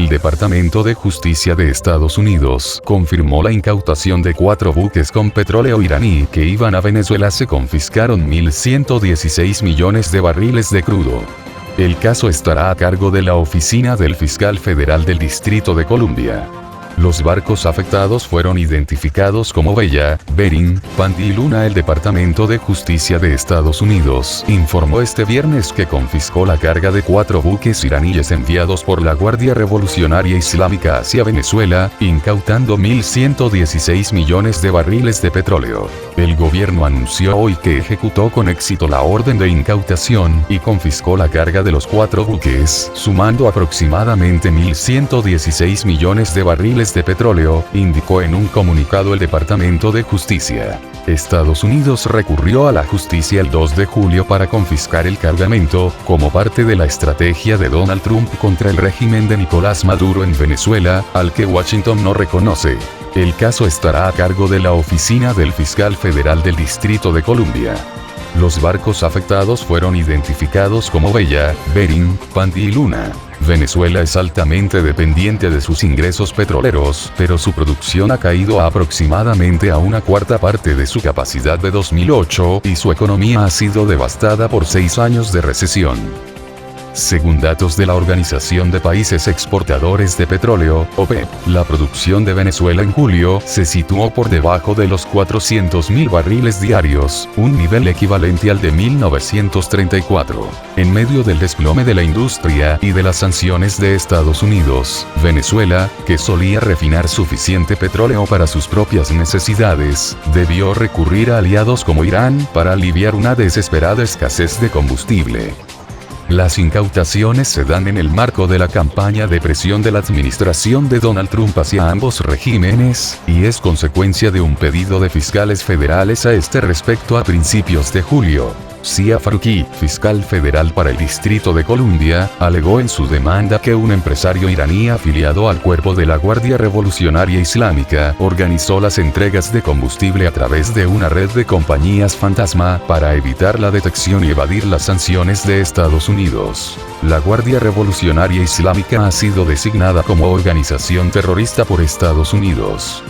El Departamento de Justicia de Estados Unidos confirmó la incautación de 4 buques con petróleo iraní que iban a Venezuela. Se confiscaron 1.116 millones de barriles de crudo. El caso estará a cargo de la Oficina del Fiscal Federal del Distrito de Columbia. Los barcos afectados fueron identificados como Bella, Bering, Panty y Luna. El Departamento de Justicia de Estados Unidos informó este viernes que confiscó la carga de 4 buques iraníes enviados por la Guardia Revolucionaria Islámica hacia Venezuela, incautando 1.116 millones de barriles de petróleo. El gobierno anunció hoy que ejecutó con éxito la orden de incautación y confiscó la carga de los 4 buques, sumando aproximadamente 1.116 millones de barriles de petróleo, indicó en un comunicado el Departamento de Justicia. Estados Unidos recurrió a la justicia el 2 de julio para confiscar el cargamento, como parte de la estrategia de Donald Trump contra el régimen de Nicolás Maduro en Venezuela, al que Washington no reconoce. El caso estará a cargo de la Oficina del Fiscal Federal del Distrito de Columbia. Los barcos afectados fueron identificados como Bella, Bering, Panty y Luna. Venezuela es altamente dependiente de sus ingresos petroleros, pero su producción ha caído a aproximadamente a una cuarta parte de su capacidad de 2008 y su economía ha sido devastada por 6 años de recesión. Según datos de la Organización de Países Exportadores de Petróleo, OPEP, la producción de Venezuela en julio se situó por debajo de los 400.000 barriles diarios, un nivel equivalente al de 1934. En medio del desplome de la industria y de las sanciones de Estados Unidos, Venezuela, que solía refinar suficiente petróleo para sus propias necesidades, debió recurrir a aliados como Irán para aliviar una desesperada escasez de combustible. Las incautaciones se dan en el marco de la campaña de presión de la administración de Donald Trump hacia ambos regímenes, y es consecuencia de un pedido de fiscales federales a este respecto a principios de julio. Sia Faruqi, fiscal federal para el Distrito de Columbia, alegó en su demanda que un empresario iraní afiliado al cuerpo de la Guardia Revolucionaria Islámica organizó las entregas de combustible a través de una red de compañías fantasma para evitar la detección y evadir las sanciones de Estados Unidos. La Guardia Revolucionaria Islámica ha sido designada como organización terrorista por Estados Unidos.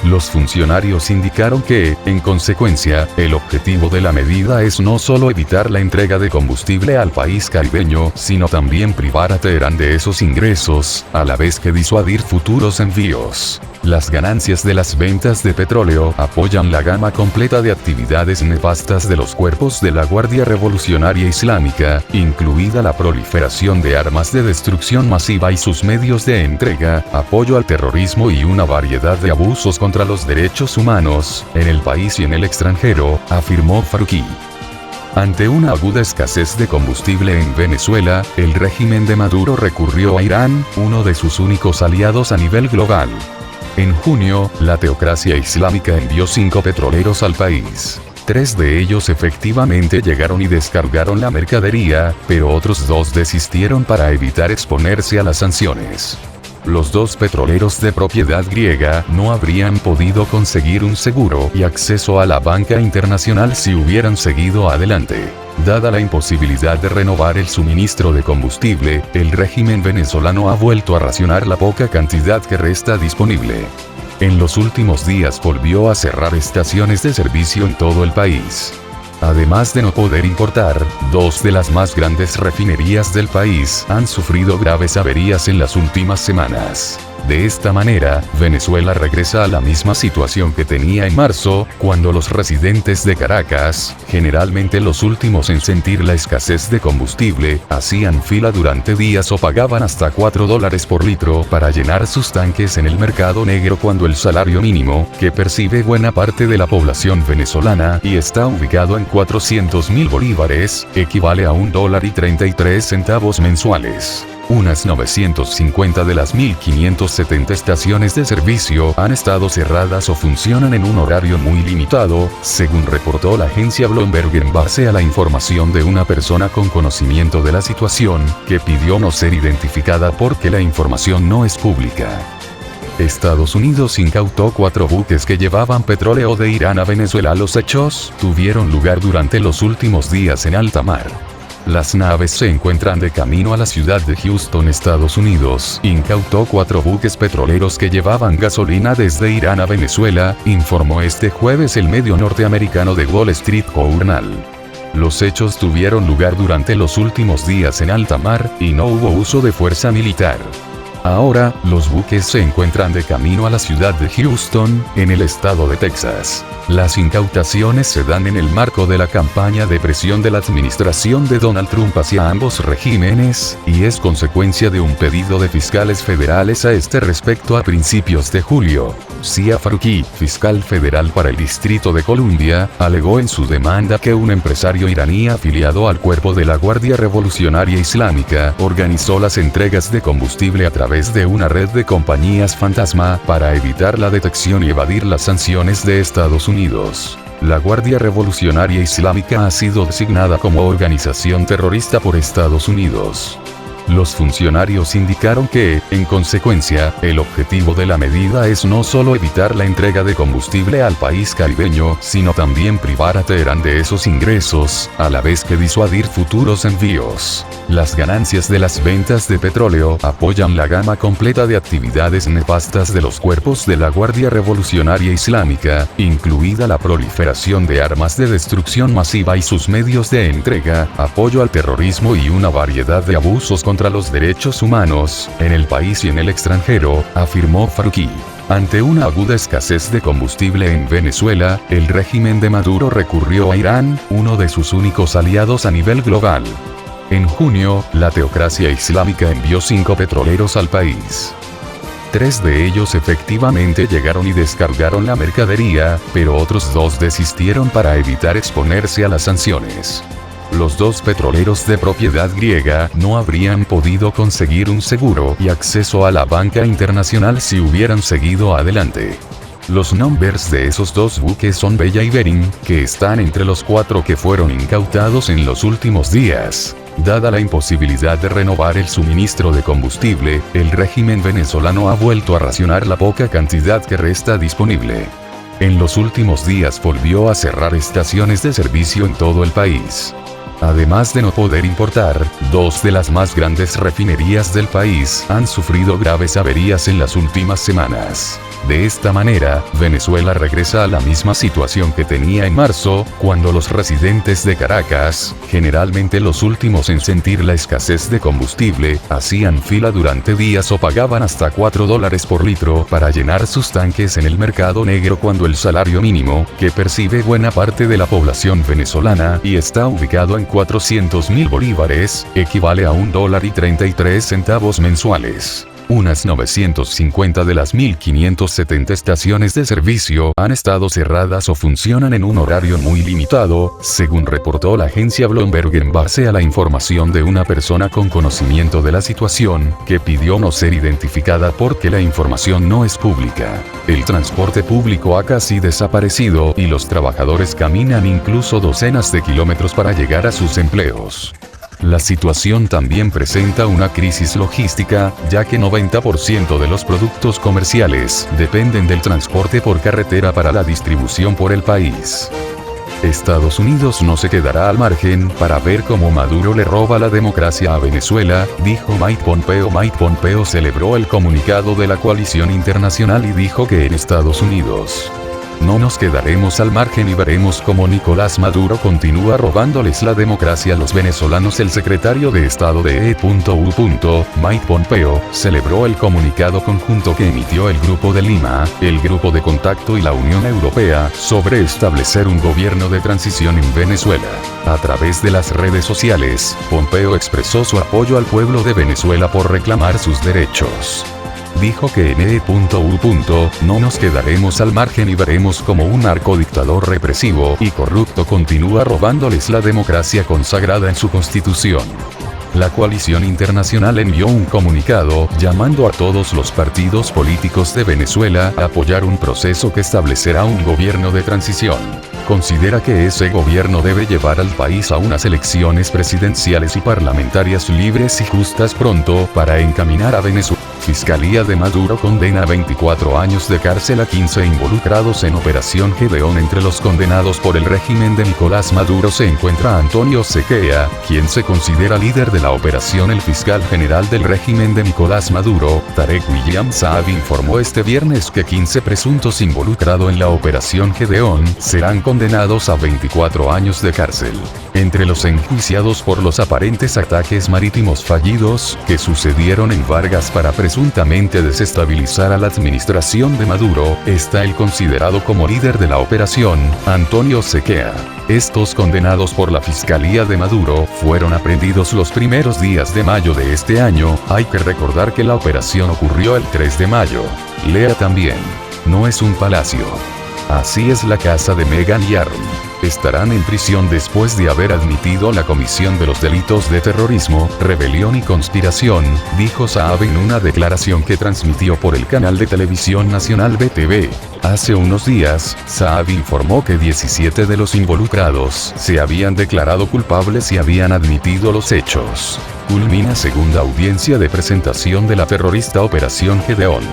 Los funcionarios indicaron que, en consecuencia, el objetivo de la medida es no solo evitar la entrega de combustible al país caribeño, sino también privar a Teherán de esos ingresos, a la vez que disuadir futuros envíos. Las ganancias de las ventas de petróleo apoyan la gama completa de actividades nefastas de los cuerpos de la Guardia Revolucionaria Islámica, incluida la proliferación de armas de destrucción masiva y sus medios de entrega, apoyo al terrorismo y una variedad de abusos contra los derechos humanos, en el país y en el extranjero, afirmó Faruqi. Ante una aguda escasez de combustible en Venezuela, el régimen de Maduro recurrió a Irán, uno de sus únicos aliados a nivel global. En junio, la teocracia islámica envió 5 petroleros al país. 3 de ellos efectivamente llegaron y descargaron la mercadería, pero otros 2 desistieron para evitar exponerse a las sanciones. Los 2 petroleros de propiedad griega no habrían podido conseguir un seguro y acceso a la banca internacional si hubieran seguido adelante. Dada la imposibilidad de renovar el suministro de combustible, el régimen venezolano ha vuelto a racionar la poca cantidad que resta disponible. En los últimos días volvió a cerrar estaciones de servicio en todo el país. Además de no poder importar, 2 de las más grandes refinerías del país han sufrido graves averías en las últimas semanas. De esta manera, Venezuela regresa a la misma situación que tenía en marzo, cuando los residentes de Caracas, generalmente los últimos en sentir la escasez de combustible, hacían fila durante días o pagaban hasta $4 por litro para llenar sus tanques en el mercado negro cuando el salario mínimo, que percibe buena parte de la población venezolana y está ubicado en 400.000 bolívares, equivale a $1.33 mensuales. Unas 950 de las 1.570 estaciones de servicio han estado cerradas o funcionan en un horario muy limitado, según reportó la agencia Bloomberg en base a la información de una persona con conocimiento de la situación, que pidió no ser identificada porque la información no es pública. Estados Unidos incautó 4 buques que llevaban petróleo de Irán a Venezuela. Los hechos tuvieron lugar durante los últimos días en alta mar. Las naves se encuentran de camino a la ciudad de Houston, Estados Unidos. Incautó 4 buques petroleros que llevaban gasolina desde Irán a Venezuela, informó este jueves el medio norteamericano The Wall Street Journal. Los hechos tuvieron lugar durante los últimos días en alta mar, y no hubo uso de fuerza militar. Ahora, los buques se encuentran de camino a la ciudad de Houston, en el estado de Texas. Las incautaciones se dan en el marco de la campaña de presión de la administración de Donald Trump hacia ambos regímenes, y es consecuencia de un pedido de fiscales federales a este respecto a principios de julio. Sia Faruqi, fiscal federal para el Distrito de Columbia, alegó en su demanda que un empresario iraní afiliado al cuerpo de la Guardia Revolucionaria Islámica organizó las entregas de combustible a través de una red de compañías fantasma para evitar la detección y evadir las sanciones de Estados Unidos. La Guardia Revolucionaria Islámica ha sido designada como organización terrorista por Estados Unidos. Los funcionarios indicaron que, en consecuencia, el objetivo de la medida es no solo evitar la entrega de combustible al país caribeño, sino también privar a Teherán de esos ingresos, a la vez que disuadir futuros envíos. Las ganancias de las ventas de petróleo apoyan la gama completa de actividades nefastas de los cuerpos de la Guardia Revolucionaria Islámica, incluida la proliferación de armas de destrucción masiva y sus medios de entrega, apoyo al terrorismo y una variedad de abusos contra los derechos humanos, en el país y en el extranjero, afirmó Faruqi. Ante una aguda escasez de combustible en Venezuela, el régimen de Maduro recurrió a Irán, uno de sus únicos aliados a nivel global. En junio, la teocracia islámica envió 5 petroleros al país. 3 de ellos efectivamente llegaron y descargaron la mercadería, pero otros 2 desistieron para evitar exponerse a las sanciones. Los 2 petroleros de propiedad griega no habrían podido conseguir un seguro y acceso a la banca internacional si hubieran seguido adelante. Los nombres de esos 2 buques son Bella y Berín, que están entre los 4 que fueron incautados en los últimos días. Dada la imposibilidad de renovar el suministro de combustible, el régimen venezolano ha vuelto a racionar la poca cantidad que resta disponible. En los últimos días volvió a cerrar estaciones de servicio en todo el país. Además de no poder importar, 2 de las más grandes refinerías del país han sufrido graves averías en las últimas semanas. De esta manera, Venezuela regresa a la misma situación que tenía en marzo, cuando los residentes de Caracas, generalmente los últimos en sentir la escasez de combustible, hacían fila durante días o pagaban hasta $4 por litro para llenar sus tanques en el mercado negro, cuando el salario mínimo, que percibe buena parte de la población venezolana y está ubicado en 400.000 bolívares, equivale a $1.33 mensuales. Unas 950 de las 1.570 estaciones de servicio han estado cerradas o funcionan en un horario muy limitado, según reportó la agencia Bloomberg en base a la información de una persona con conocimiento de la situación, que pidió no ser identificada porque la información no es pública. El transporte público ha casi desaparecido y los trabajadores caminan incluso docenas de kilómetros para llegar a sus empleos. La situación también presenta una crisis logística, ya que 90% de los productos comerciales dependen del transporte por carretera para la distribución por el país. Estados Unidos no se quedará al margen para ver cómo Maduro le roba la democracia a Venezuela, dijo Mike Pompeo. Mike Pompeo celebró el comunicado de la coalición internacional y dijo que en Estados Unidos no nos quedaremos al margen y veremos cómo Nicolás Maduro continúa robándoles la democracia a los venezolanos. El secretario de Estado de EU. Mike Pompeo, celebró el comunicado conjunto que emitió el Grupo de Lima, el Grupo de Contacto y la Unión Europea, sobre establecer un gobierno de transición en Venezuela. A través de las redes sociales, Pompeo expresó su apoyo al pueblo de Venezuela por reclamar sus derechos. Dijo que en no nos quedaremos al margen y veremos como un narcodictador represivo y corrupto continúa robándoles la democracia consagrada en su constitución. La coalición internacional envió un comunicado llamando a todos los partidos políticos de Venezuela a apoyar un proceso que establecerá un gobierno de transición. Considera que ese gobierno debe llevar al país a unas elecciones presidenciales y parlamentarias libres y justas pronto para encaminar a Venezuela Fiscalía de Maduro condena a 24 años de cárcel a 15 involucrados en Operación Gedeón. Entre los condenados por el régimen de Nicolás Maduro se encuentra Antonio Sequea, quien se considera líder de la operación. El fiscal general del régimen de Nicolás Maduro, Tarek William Saab, informó este viernes que 15 presuntos involucrados en la Operación Gedeón serán condenados a 24 años de cárcel. Entre los enjuiciados por los aparentes ataques marítimos fallidos que sucedieron en Vargas para presuntamente desestabilizar a la administración de Maduro, está el considerado como líder de la operación, Antonio Sequea. Estos condenados por la Fiscalía de Maduro fueron aprehendidos los primeros días de mayo de este año. Hay que recordar que la operación ocurrió el 3 de mayo. Lea también. No es un palacio. Así es la casa de Meghan y Harry. Estarán en prisión después de haber admitido la comisión de los delitos de terrorismo, rebelión y conspiración, dijo Saab en una declaración que transmitió por el canal de televisión nacional BTV. Hace unos días, Saab informó que 17 de los involucrados se habían declarado culpables y habían admitido los hechos. Culmina segunda audiencia de presentación de la terrorista Operación Gedeón.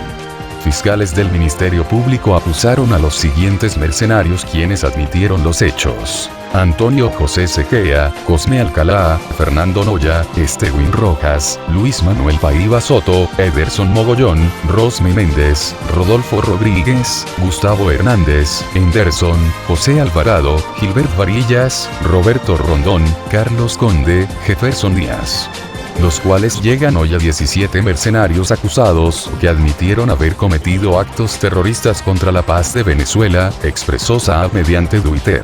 Fiscales del Ministerio Público acusaron a los siguientes mercenarios quienes admitieron los hechos: Antonio José Sequea, Cosme Alcalá, Fernando Noya, Estewin Rojas, Luis Manuel Paiva Soto, Ederson Mogollón, Rosme Méndez, Rodolfo Rodríguez, Gustavo Hernández, Enderson, José Alvarado, Gilbert Varillas, Roberto Rondón, Carlos Conde, Jefferson Díaz. Los cuales llegan hoy a 17 mercenarios acusados que admitieron haber cometido actos terroristas contra la paz de Venezuela, expresó Saab mediante Twitter.